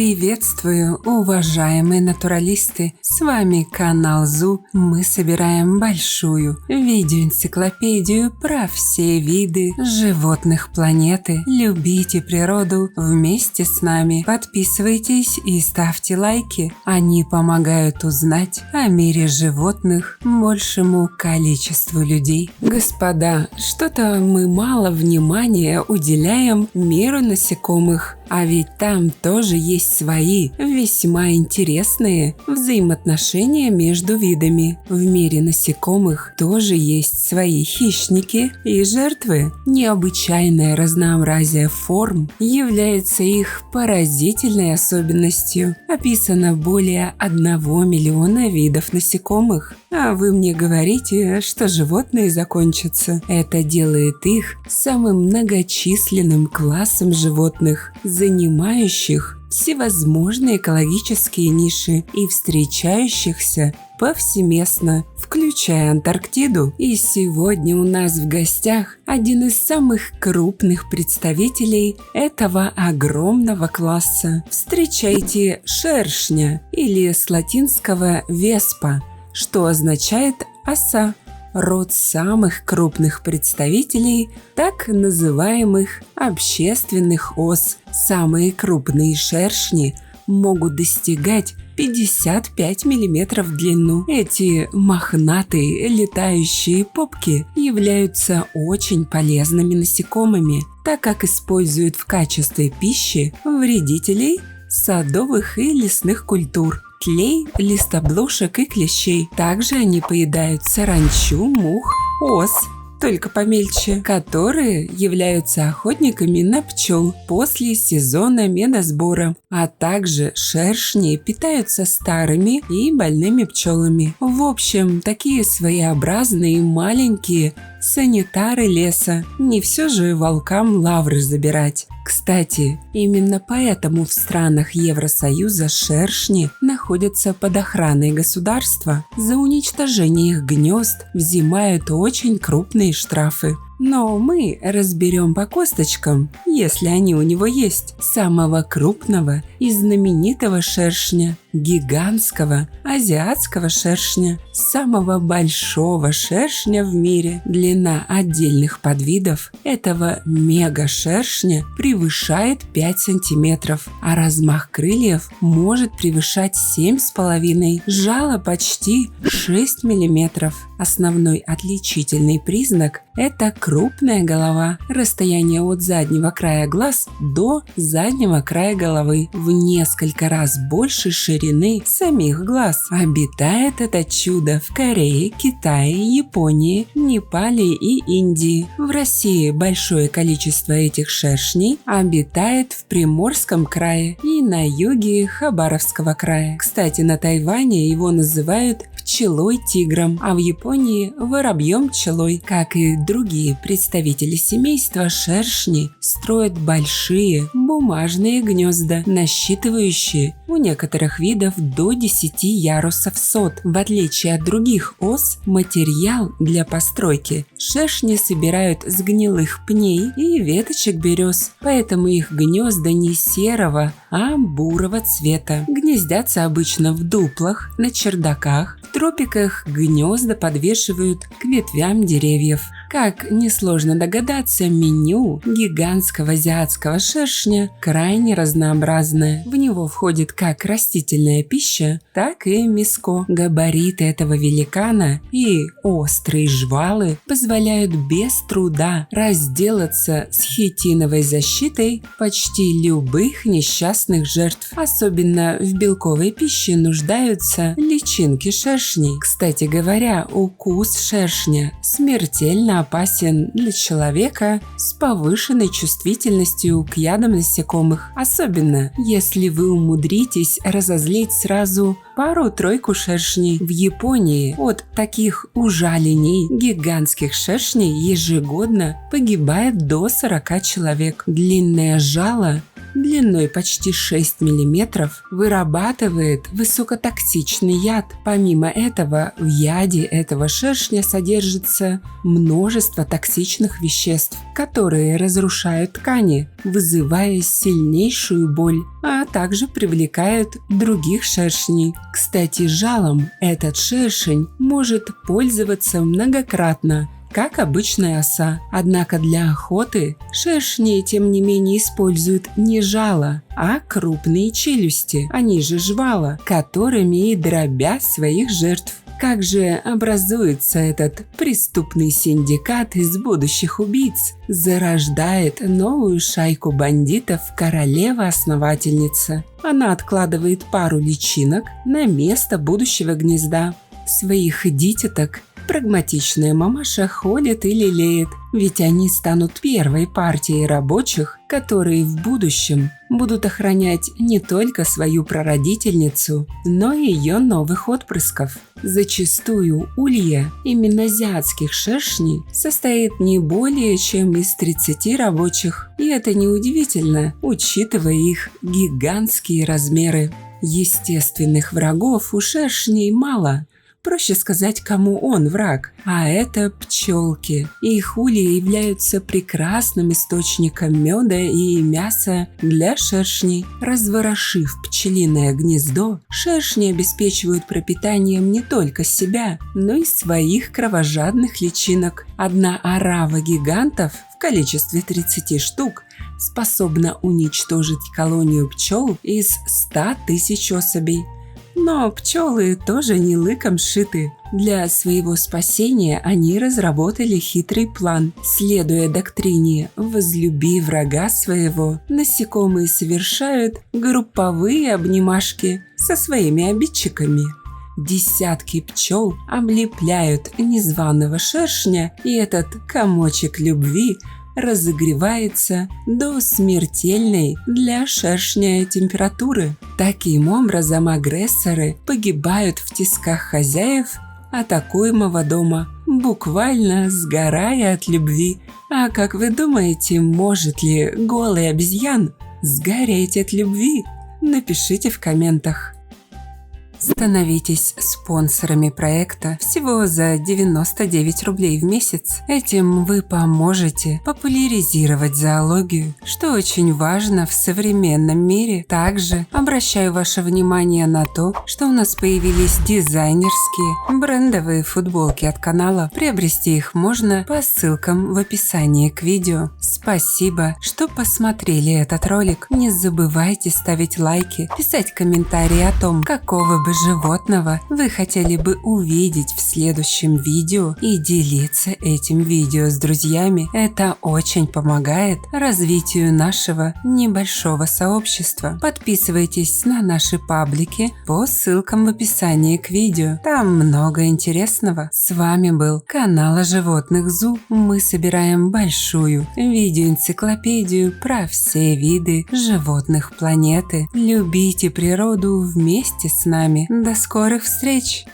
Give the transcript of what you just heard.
Приветствую, уважаемые натуралисты! С вами канал ЗУ. Мы собираем большую видеоэнциклопедию про все виды животных планеты. Любите природу вместе с нами. Подписывайтесь и ставьте лайки. Они помогают узнать о мире животных большему количеству людей. Господа, что-то мы мало внимания уделяем миру насекомых. А ведь там тоже есть свои весьма интересные взаимоотношения между видами. В мире насекомых тоже есть свои хищники и жертвы. Необычайное разнообразие форм является их поразительной особенностью. Описано более 1 миллиона видов насекомых. А вы мне говорите, что животные закончатся. Это делает их самым многочисленным классом животных, занимающих всевозможные экологические ниши и встречающихся повсеместно, включая Антарктиду. И сегодня у нас в гостях один из самых крупных представителей этого огромного класса. Встречайте шершня, или с латинского веспа, что означает оса. Род самых крупных представителей так называемых общественных ос. Самые крупные шершни могут достигать 55 мм в длину. Эти мохнатые летающие попки являются очень полезными насекомыми, так как используют в качестве пищи вредителей садовых и лесных культур, тлей, листоблошек и клещей. Также они поедают саранчу, мух, ос, только помельче, которые являются охотниками на пчел после сезона медосбора, а также шершни питаются старыми и больными пчелами. В общем, такие своеобразные маленькие санитары леса. Не все же волкам лавры забирать. Кстати, именно поэтому в странах Евросоюза шершни находятся под охраной государства. За уничтожение их гнезд взимают очень крупные штрафы. Но мы разберем по косточкам, если они у него есть, самого крупного и знаменитого шершня, гигантского азиатского шершня, самого большого шершня в мире. Длина отдельных подвидов этого мега-шершня превышает 5 сантиметров, а размах крыльев может превышать 7,5, жало почти 6 миллиметров. Основной отличительный признак – это крупная голова. Расстояние от заднего края глаз до заднего края головы в несколько раз больше ширины самих глаз. Обитает это чудо в Корее, Китае, Японии, Непале и Индии. В России большое количество этих шершней обитает в Приморском крае и на юге Хабаровского края. Кстати, на Тайване его называют пчелой-тигром, а в Японии – воробьем-пчелой. Как и другие представители семейства, шершни строят большие бумажные гнезда, насчитывающие у некоторых видов до 10 ярусов сот. В отличие от других ос, материал для постройки шершни собирают с гнилых пней и веточек берез, поэтому их гнезда не серого, а бурого цвета. Гнездятся обычно в дуплах, на чердаках. В тропиках гнезда подвешивают к ветвям деревьев. Как несложно догадаться, меню гигантского азиатского шершня крайне разнообразное. В него входит как растительная пища, так и мяско. Габариты этого великана и острые жвалы позволяют без труда разделаться с хитиновой защитой почти любых несчастных жертв. Особенно в белковой пище нуждаются личинки шершней. Кстати говоря, укус шершня смертельно опасен для человека с повышенной чувствительностью к ядам насекомых, особенно если вы умудритесь разозлить сразу пару-тройку шершней. В Японии от таких ужалений гигантских шершней ежегодно погибает до 40 человек. Длинное жало длиной почти 6 мм вырабатывает высокотоксичный яд. Помимо этого, в яде этого шершня содержится множество токсичных веществ, которые разрушают ткани, вызывая сильнейшую боль, а также привлекают других шершней. Кстати, жалом этот шершень может пользоваться многократно, как обычная оса. Однако для охоты шершни, тем не менее, используют не жало, а крупные челюсти, они же жвала, которыми и дробят своих жертв. Как же образуется этот преступный синдикат из будущих убийц? Зарождает новую шайку бандитов королева-основательница. Она откладывает пару личинок на место будущего гнезда. Своих дитяток прагматичная мамаша холит и лелеет, ведь они станут первой партией рабочих, которые в будущем будут охранять не только свою прародительницу, но и ее новых отпрысков. Зачастую улья именно азиатских шершней состоит не более чем из 30 рабочих, и это неудивительно, учитывая их гигантские размеры. Естественных врагов у шершней мало. Проще сказать, кому он враг, а это пчелки. Их ульи являются прекрасным источником меда и мяса для шершней. Разворошив пчелиное гнездо, шершни обеспечивают пропитанием не только себя, но и своих кровожадных личинок. Одна орава гигантов в количестве 30 штук способна уничтожить колонию пчел из 100 тысяч особей. Но пчелы тоже не лыком шиты. Для своего спасения они разработали хитрый план. Следуя доктрине «возлюби врага своего», насекомые совершают групповые обнимашки со своими обидчиками. Десятки пчел облепляют незваного шершня, и этот комочек любви разогревается до смертельной для шершня температуры. Таким образом, агрессоры погибают в тисках хозяев атакуемого дома, буквально сгорая от любви. А как вы думаете, может ли голый обезьян сгореть от любви? Напишите в комментах. Становитесь спонсорами проекта всего за 99 рублей в месяц. Этим вы поможете популяризировать зоологию, что очень важно в современном мире. Также обращаю ваше внимание на то, что у нас появились дизайнерские брендовые футболки от канала. Приобрести их можно по ссылкам в описании к видео. Спасибо, что посмотрели этот ролик. Не забывайте ставить лайки, писать комментарии о том, какого бы животного вы хотели бы увидеть в следующем видео, и делиться этим видео с друзьями. Это очень помогает развитию нашего небольшого сообщества. Подписывайтесь на наши паблики по ссылкам в описании к видео. Там много интересного. С вами был канал о животных ЗУ. Мы собираем большую видеоэнциклопедию про все виды животных планеты. Любите природу вместе с нами. До скорых встреч!